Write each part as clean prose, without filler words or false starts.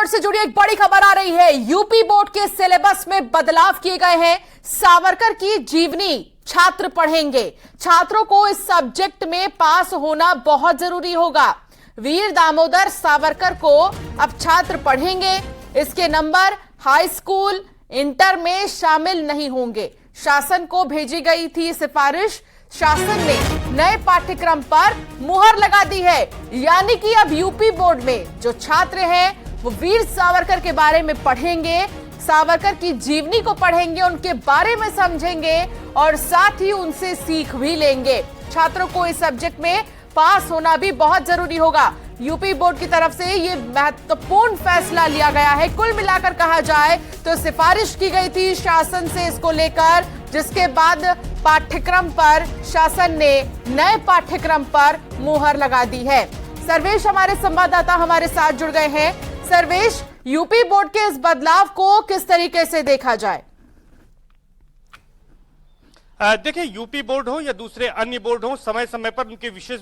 Board से जुड़ी एक बड़ी खबर आ रही है। यूपी बोर्ड के सिलेबस में बदलाव किए गए हैं। सावरकर की जीवनी छात्र पढ़ेंगे। छात्रों को इस सब्जेक्ट में पास होना बहुत जरूरी होगा। वीर दामोदर सावरकर को अब छात्र पढ़ेंगे। इसके नंबर हाई स्कूल, इंटर में शामिल नहीं होंगे। शासन को भेजी गई थी सिफारिश। शासन ने नए पाठ्यक्रम पर मुहर लगा दी है। यानी कि अब यूपी बोर्ड में जो छात्र हैं वो वीर सावरकर के बारे में पढ़ेंगे, सावरकर की जीवनी को पढ़ेंगे, उनके बारे में समझेंगे और साथ ही उनसे सीख भी लेंगे। छात्रों को इस सब्जेक्ट में पास होना भी बहुत जरूरी होगा। यूपी बोर्ड की तरफ से ये महत्वपूर्ण फैसला लिया गया है। कुल मिलाकर कहा जाए तो सिफारिश की गई थी शासन से इसको लेकर, जिसके बाद पाठ्यक्रम पर शासन ने नए पाठ्यक्रम पर मुहर लगा दी है। सर्वेश हमारे संवाददाता हमारे साथ जुड़ गए हैं। सर्वेश, यूपी बोर्ड के इस बदलाव को किस तरीके से देखा जाए? देखिए, यूपी बोर्ड हो या दूसरे अन्य बोर्ड हो, समय समय पर उनके विषय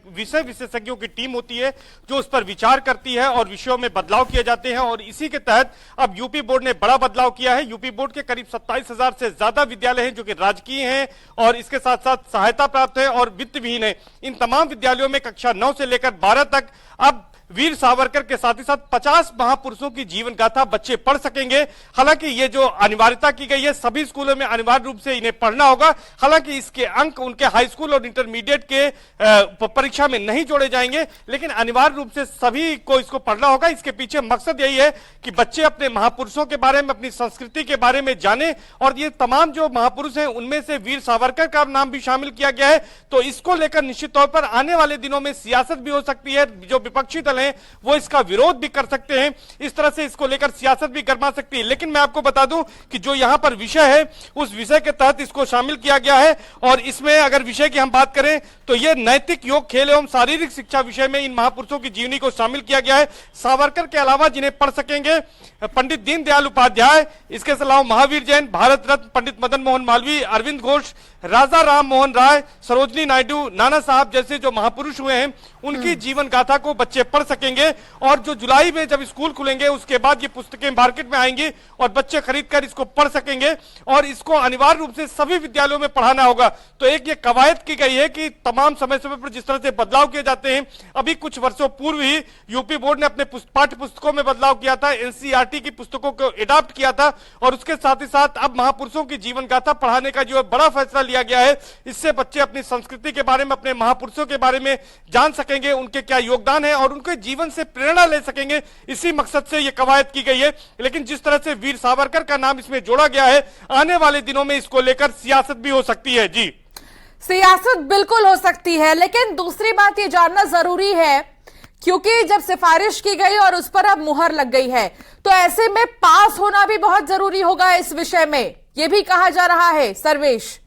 विशेषज्ञों की टीम होती है जो उस पर विचार करती है और विषयों में बदलाव किए जाते हैं। और इसी के तहत अब यूपी बोर्ड ने बड़ा बदलाव किया है। यूपी बोर्ड के करीब 27,000 से ज्यादा विद्यालय हैं जो कि राजकीय हैं और इसके साथ साथ सहायता प्राप्त है और वित्त विहीन है। इन तमाम विद्यालयों में कक्षा 9 से लेकर 12 तक अब वीर सावरकर के साथ ही साथ 50 महापुरुषों की जीवन गाथा बच्चे पढ़ सकेंगे। हालांकि ये जो अनिवार्यता की गई है, सभी स्कूलों में अनिवार्य रूप से इन्हें पढ़ना होगा। हालांकि इसके अंक उनके हाई स्कूल और इंटरमीडिएट के परीक्षा में नहीं जोड़े जाएंगे, लेकिन अनिवार्य रूप से सभी को इसको पढ़ना होगा। इसके पीछे मकसद यही है कि बच्चे अपने महापुरुषों के बारे में, अपनी संस्कृति के बारे में जाने। और ये तमाम जो महापुरुष हैं उनमें से वीर सावरकर का नाम भी शामिल किया गया है। तो इसको लेकर निश्चित तौर पर आने वाले दिनों में सियासत भी हो सकती है। जो विपक्षी दल हैं वो इसका विरोध भी कर सकते हैं। इस तरह से इसको लेकर सियासत भी गरमा सकती है। लेकिन मैं आपको बता दूं कि जो यहां पर विषय है उस विषय के तहत इसको शामिल किया गया है। और इसमें अगर विषय की हम बात करें तो यह नैतिक, योग, खेल एवं शारीरिक शिक्षा विषय में इन महापुरुषों की जीवनी को शामिल किया गया है। सावरकर के अलावा जिन्हें पढ़ सकेंगे पंडित दीनदयाल उपाध्याय, इसके अलावा महावीर जैन, भारत रत्न पंडित मदन मोहन मालवीय, अरविंद घोष, राजा राम मोहन राय, सरोजनी नायडू, नाना साहब जैसे जो महापुरुष हुए हैं उनकी जीवन गाथा को बच्चे पढ़ सकेंगे। और जो जुलाई में जब स्कूल खुलेंगे उसके बाद ये पुस्तकें मार्केट में आएंगी और बच्चे खरीदकर इसको पढ़ सकेंगे और इसको अनिवार्य रूप से सभी विद्यालयों में पढ़ाना होगा। तो एक ये कवायद की गई है कि तमाम समय समय पर जिस तरह से बदलाव किए जाते हैं, अभी कुछ वर्षों पूर्व ही यूपी बोर्ड ने अपने पाठ्य पुस्तकों में बदलाव किया था, एनसीईआरटी की पुस्तकों को एडॉप्ट किया था और उसके साथ ही साथ अब महापुरुषों की जीवन गाथा पढ़ाने का जो बड़ा फैसला लिया गया है। इससे बच्चे अपनी संस्कृति के बारे में, अपने महापुरुषों के बारे में जान सकेंगे, उनके क्या योगदान है और उनके जीवन से प्रेरणा ले सकेंगे। इसी मकसद से यह कवायद की गई है। लेकिन जिस तरह से वीर सावरकर का नाम इसमें जोड़ा गया है, आने वाले दिनों में इसको लेकर सियासत भी हो सकती है। जी, सियासत बिल्कुल हो सकती है, लेकिन दूसरी बात यह जानना जरूरी है क्योंकि जब सिफारिश की गई और उस पर अब मुहर लग गई है तो ऐसे में पास होना भी बहुत जरूरी होगा इस विषय में, यह भी कहा जा रहा है। सर्वेश,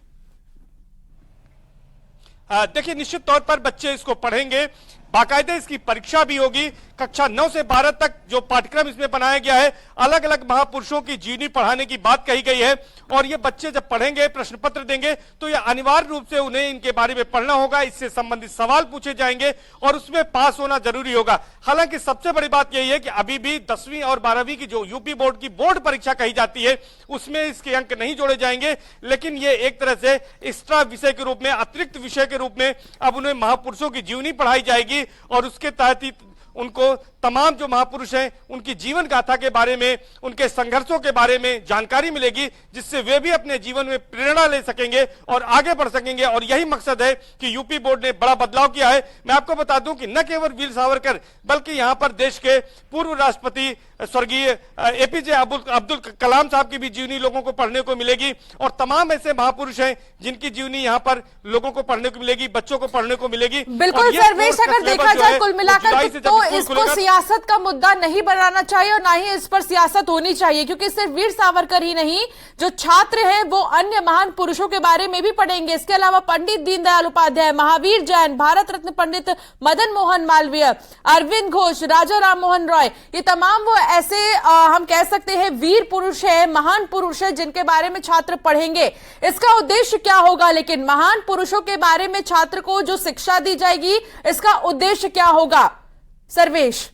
देखिए, निश्चित तौर पर बच्चे इसको पढ़ेंगे, बाकायदे इसकी परीक्षा भी होगी। कक्षा 9 से 12 तक जो पाठ्यक्रम इसमें बनाया गया है, अलग अलग महापुरुषों की जीवनी पढ़ाने की बात कही गई है। और ये बच्चे जब पढ़ेंगे, प्रश्न पत्र देंगे तो ये अनिवार्य रूप से उन्हें इनके बारे में पढ़ना होगा, इससे संबंधित सवाल पूछे जाएंगे और उसमें पास होना जरूरी होगा। हालांकि सबसे बड़ी बात यही है कि अभी भी 10वीं और 12वीं की जो यूपी बोर्ड की बोर्ड परीक्षा कही जाती है उसमें इसके अंक नहीं जोड़े जाएंगे। लेकिन ये एक तरह से एक्स्ट्रा विषय के रूप में, अतिरिक्त विषय के रूप में अब उन्हें महापुरुषों की जीवनी पढ़ाई जाएगी और उसके तहत ही उनको तमाम जो महापुरुष हैं उनकी जीवन गाथा के बारे में, उनके संघर्षों के बारे में जानकारी मिलेगी, जिससे वे भी अपने जीवन में प्रेरणा ले सकेंगे और आगे बढ़ सकेंगे। और यही मकसद है कि यूपी बोर्ड ने बड़ा बदलाव किया है। मैं आपको बता दूं कि न केवल वीर सावरकर बल्कि यहां पर देश के पूर्व राष्ट्रपति स्वर्गीय एपीजे अब्दुल कलाम साहब की भी जीवनी लोगों को पढ़ने को मिलेगी और तमाम ऐसे महापुरुष हैं जिनकी जीवनी यहाँ पर लोगों को पढ़ने को मिलेगी, बच्चों को पढ़ने को मिलेगी। बिल्कुल सर्वेश, अगर देखा जाए कुल मिलाकर तो इसको सियासत का मुद्दा नहीं बनाना चाहिए और ना ही इस पर सियासत होनी चाहिए, क्योंकि सिर्फ वीर सावरकर ही नहीं, जो छात्र हैं वो अन्य महान पुरुषों के बारे में भी पढ़ेंगे। इसके अलावा पंडित दीनदयाल उपाध्याय, महावीर जैन, भारत रत्न पंडित मदन मोहन मालवीय, अरविंद घोष, राजा राम मोहन रॉय, ये तमाम वो ऐसे हम कह सकते हैं वीर पुरुष है, महान पुरुष है जिनके बारे में छात्र पढ़ेंगे। इसका उद्देश्य क्या होगा? लेकिन महान पुरुषों के बारे में छात्र को जो शिक्षा दी जाएगी, इसका उद्देश्य क्या होगा? सर्वेश,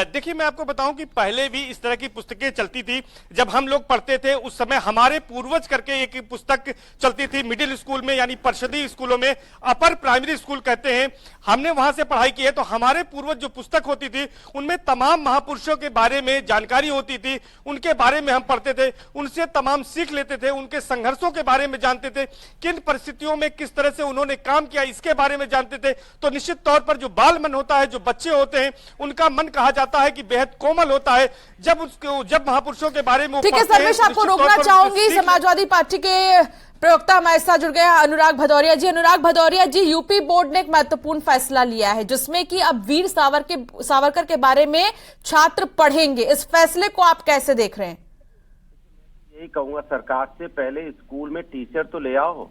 देखिए, मैं आपको बताऊं कि पहले भी इस तरह की पुस्तकें चलती थी। जब हम लोग पढ़ते थे उस समय हमारे पूर्वज करके एक पुस्तक चलती थी मिडिल स्कूल में, यानी परिषदीय स्कूलों में, अपर प्राइमरी स्कूल कहते हैं, हमने वहां से पढ़ाई की है। तो हमारे पूर्वज जो पुस्तक होती थी उनमें तमाम महापुरुषों के बारे में जानकारी होती थी, उनके बारे में हम पढ़ते थे, उनसे तमाम सीख लेते थे, उनके संघर्षों के बारे में जानते थे, किन परिस्थितियों में किस तरह से उन्होंने काम किया इसके बारे में जानते थे। तो निश्चित तौर पर जो बाल मन होता है, जो बच्चे होते हैं, उनका मन कहा जाता है कि बेहद कोमल होता है। जब महापुरुषों के बारे में ठीक है सर्वेश, आपको रोकना चाहूंगी। समाजवादी पार्टी के प्रवक्ता हमारे साथ जुड़ गए अनुराग भदौरिया जी। अनुराग भदौरिया जी, यूपी बोर्ड ने एक महत्वपूर्ण फैसला लिया है जिसमें कि अब वीर सावरकर के बारे में छात्र पढ़ेंगे। इस फैसले को आप कैसे देख रहे हैं? यही कहूंगा, सरकार से पहले स्कूल में टीचर तो ले आओ,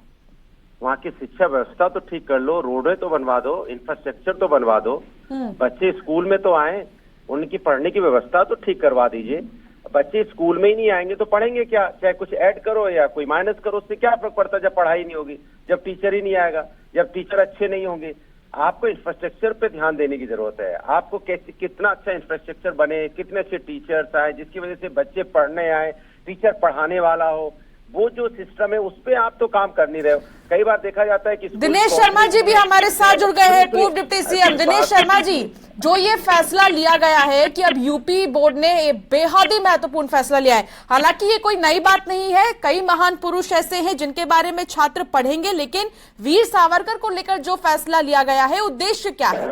वहाँ की शिक्षा व्यवस्था तो ठीक कर लो, रोडें तो बनवा दो, इंफ्रास्ट्रक्चर तो बनवा दो, बच्चे स्कूल में तो आए, उनकी पढ़ने की व्यवस्था तो ठीक करवा दीजिए। बच्चे स्कूल में ही नहीं आएंगे तो पढ़ेंगे क्या? चाहे कुछ ऐड करो या कोई माइनस करो, उससे क्या फर्क पड़ता है जब पढ़ाई नहीं होगी, जब टीचर ही नहीं आएगा, जब टीचर अच्छे नहीं होंगे। आपको इंफ्रास्ट्रक्चर पे ध्यान देने की जरूरत है। आपको कैसे कितना अच्छा इंफ्रास्ट्रक्चर बने, कितने अच्छे टीचर्स आए जिसकी वजह से बच्चे पढ़ने आए, टीचर पढ़ाने वाला हो, वो जो सिस्टम है उस पे आप तो काम कर नहीं रहे हो। कई बार देखा जाता है कि दिनेश शर्मा जी भी हमारे साथ जुड़ गए हैं, पूर्व डिप्टी सीएम दिनेश शर्मा जी। जो ये फैसला लिया गया है कि अब यूपी बोर्ड ने बेहद ही महत्वपूर्ण फैसला लिया है, हालांकि ये कोई नई बात नहीं है, कई महान पुरुष ऐसे हैं जिनके बारे में छात्र पढ़ेंगे, लेकिन वीर सावरकर को लेकर जो फैसला लिया गया है, उद्देश्य क्या है?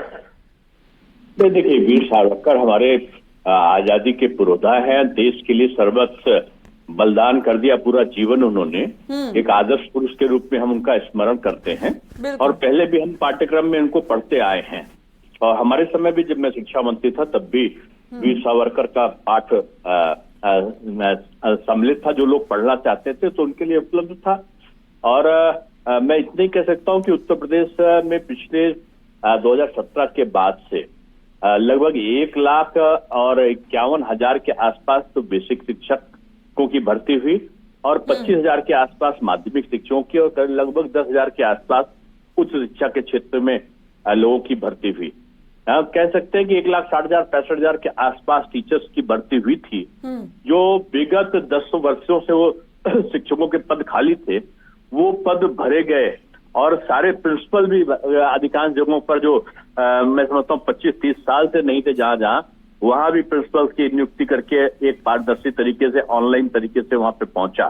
देखिए, वीर सावरकर हमारे आजादी के पुरोधा है, देश के लिए सर्वस्व बलिदान कर दिया, पूरा जीवन उन्होंने। एक आदर्श पुरुष के रूप में हम उनका स्मरण करते हैं और पहले भी हम पाठ्यक्रम में उनको पढ़ते आए हैं। और हमारे समय भी जब मैं शिक्षा मंत्री था तब भी वीर सावरकर का पाठ सम्मिलित था, जो लोग पढ़ना चाहते थे तो उनके लिए उपलब्ध था। और मैं इतना ही कह सकता हूँ कि उत्तर प्रदेश में पिछले 2017 के बाद से लगभग 1,51,000 के आसपास तो बेसिक शिक्षकों की भर्ती हुई और 25,000 के आसपास माध्यमिक शिक्षकों की और लगभग 10,000 के आसपास उच्च शिक्षा के क्षेत्र में लोगों की भर्ती हुई। कह सकते हैं कि 1,60,000 65,000 के आसपास टीचर्स की भर्ती हुई थी। जो विगत 10 वर्षों से वो शिक्षकों के पद खाली थे, वो पद भरे गए और सारे प्रिंसिपल भी अधिकांश जगहों पर जो मैं समझता हूँ 25-30 साल से नहीं थे, जहां वहां भी प्रिंसिपल्स की नियुक्ति करके एक पारदर्शी तरीके से ऑनलाइन तरीके से वहां पे पहुंचा।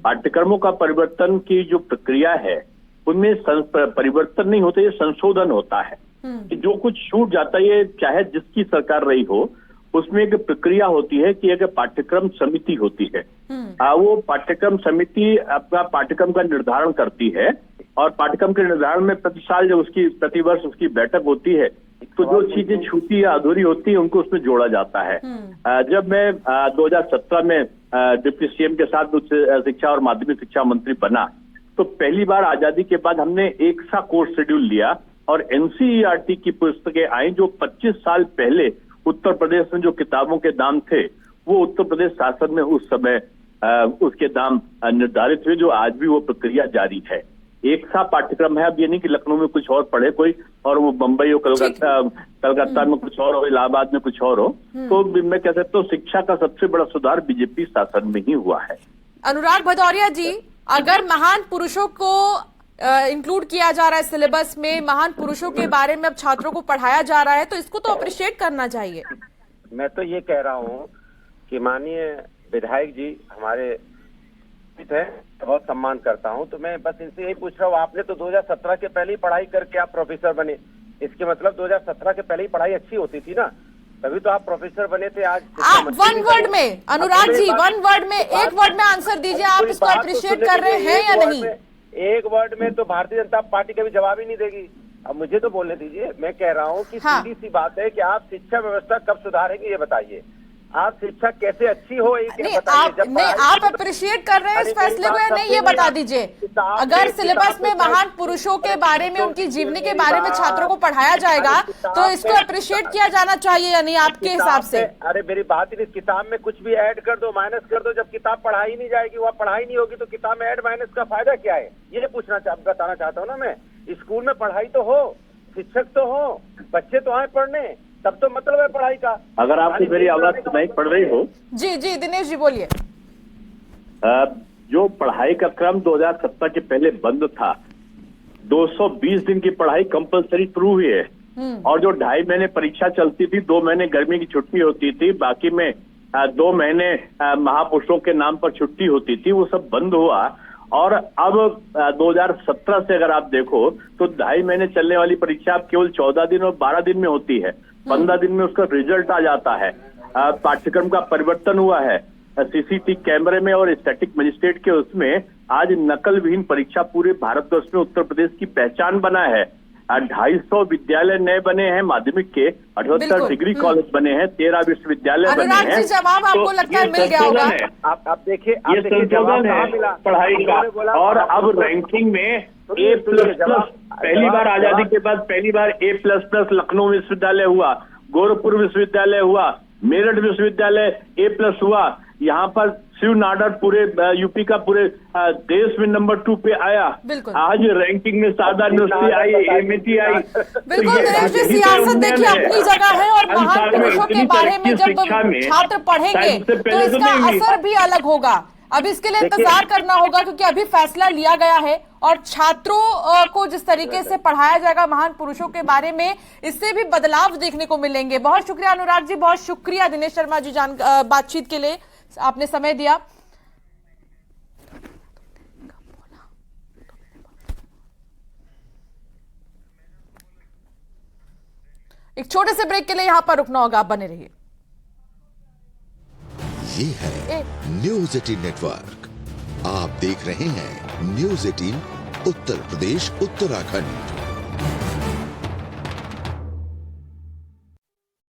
पाठ्यक्रमों का परिवर्तन की जो प्रक्रिया है उनमें परिवर्तन नहीं होता, ये संशोधन होता है कि जो कुछ छूट जाता है, ये चाहे जिसकी सरकार रही हो, उसमें एक प्रक्रिया होती है कि एक पाठ्यक्रम समिति होती है। वो पाठ्यक्रम समिति अपना पाठ्यक्रम का निर्धारण करती है और पाठ्यक्रम के निर्धारण में प्रति साल जब प्रतिवर्ष उसकी बैठक होती है तो जो चीजें छूटी या अधूरी होती है उनको उसमें जोड़ा जाता है। जब मैं 2017 में डिप्टी सीएम के साथ उच्च शिक्षा और माध्यमिक शिक्षा मंत्री बना तो पहली बार आजादी के बाद हमने एक सा कोर्स शेड्यूल लिया और एनसीईआरटी की पुस्तकें आई जो 25 साल पहले उत्तर प्रदेश में जो किताबों के दाम थे वो उत्तर प्रदेश शासन में उस समय उसके दाम निर्धारित हुए, जो आज भी वो प्रक्रिया जारी है। एक सा पाठ्यक्रम है। अब ये नहीं कि लखनऊ में कुछ और पढ़े कोई और वो बंबई हो, कलकत्ता में कुछ और हो, इलाहाबाद में कुछ और हो। तो मैं कह सकता हूँ शिक्षा का सबसे बड़ा सुधार बीजेपी शासन में ही हुआ है। अनुराग भदौरिया जी, अगर महान पुरुषों को इंक्लूड किया जा रहा है सिलेबस में, महान पुरुषों के बारे में अब छात्रों को पढ़ाया जा रहा है, तो इसको तो अप्रिशिएट करना चाहिए। मैं तो ये कह रहा हूँ कि माननीय विधायक जी हमारे है, बहुत सम्मान करता हूँ, तो मैं बस इनसे यही पूछ रहा हूँ, आपने तो 2017 के पहले ही पढ़ाई करके आप प्रोफेसर बने, इसके मतलब 2017 के पहले ही पढ़ाई अच्छी होती थी ना, तभी तो आप प्रोफेसर बने थे। आज आप वन वर्ड में, अनुराग जी, वन वर्ड में, एक वर्ड में आंसर दीजिए, आप इसको अप्रिशिएट कर रहे हैं या नहीं? एक वर्ड में तो भारतीय जनता पार्टी कभी जवाब ही नहीं देगी। अब मुझे तो बोलने दीजिए। मैं कह रहा हूँ कि सीधी सी बात है कि आप शिक्षा व्यवस्था कब सुधारेंगे ये बताइए, आप शिक्षा कैसे अच्छी हो ये बताइए। आप अप्रिशिएट कर रहे हैं इस फैसले को या नहीं, ये बता दीजिए। अगर सिलेबस में महान पुरुषों के बारे में, उनकी जीवनी के बारे में छात्रों को पढ़ाया जाएगा तो इसको अप्रिशिएट किया जाना चाहिए या नहीं आपके हिसाब से? अरे मेरी बात ही नहीं, किताब में कुछ भी ऐड कर दो, माइनस कर दो, जब किताब पढ़ाई नहीं जाएगी, वह पढ़ाई नहीं होगी तो किताब में ऐड माइनस का फायदा क्या है, ये बताना चाहता हूँ ना मैं। स्कूल में पढ़ाई तो हो, शिक्षक तो हो, बच्चे तो आए पढ़ने, तब तो मतलब है पढ़ाई का। अगर आपको मेरी आवाज सुनाई पड़ रही हो। जी जी दिनेश जी बोलिए। जो पढ़ाई का क्रम 2017 के पहले बंद था, 220 दिन की पढ़ाई कंपलसरी शुरू हुई है। और जो 2.5 महीने परीक्षा चलती थी, 2 महीने गर्मी की छुट्टी होती थी, बाकी में 2 महीने महापुरुषों के नाम पर छुट्टी होती थी, वो सब बंद हुआ। और अब 2017 से अगर आप देखो तो 2.5 महीने चलने वाली परीक्षा अब केवल 14 दिन और 12 दिन में होती है। 15 दिन में उसका रिजल्ट आ जाता है। पाठ्यक्रम का परिवर्तन हुआ है। सीसीटीवी कैमरे में और स्टैटिक मजिस्ट्रेट के उसमें आज नकल विहीन परीक्षा पूरे भारतवर्ष में उत्तर प्रदेश की पहचान बना है। 250 विद्यालय नए बने हैं माध्यमिक के, 78 डिग्री कॉलेज बने हैं, 13 विश्वविद्यालय बने हैं। जवाब आपको लगता है मिल गया होगा। आप देखिए, ये संशोधन है पढ़ाई का। और अब रैंकिंग में A++ पहली बार आजादी के बाद पहली बार A++ लखनऊ विश्वविद्यालय हुआ, गोरखपुर विश्वविद्यालय हुआ, मेरठ विश्वविद्यालय A+ हुआ। यहाँ पर शिव नाडर पूरे यूपी का पूरे देश में नंबर 2 पे आया। आज रैंकिंग में शारदा यूनिवर्सिटी आई, एमआईटी आई। बिल्कुल दिनेश जी, सियासत देखिए अपनी जगह है और महान पुरुषों के बारे में जब छात्र पढ़ेंगे तो इसका असर भी अलग होगा। अब इसके लिए इंतजार करना होगा क्योंकि अभी फैसला लिया गया है और छात्रों को जिस तरीके से पढ़ाया जाएगा महान पुरुषों के बारे में, इससे भी बदलाव देखने को मिलेंगे। बहुत शुक्रिया अनुराग जी, बहुत शुक्रिया दिनेश शर्मा जी बातचीत के लिए आपने समय दिया। एक छोटे से ब्रेक के लिए यहां पर रुकना होगा, आप बने रहिए। ये है न्यूज़ 18 नेटवर्क। आप देख रहे हैं न्यूज़ 18 उत्तर प्रदेश उत्तराखंड।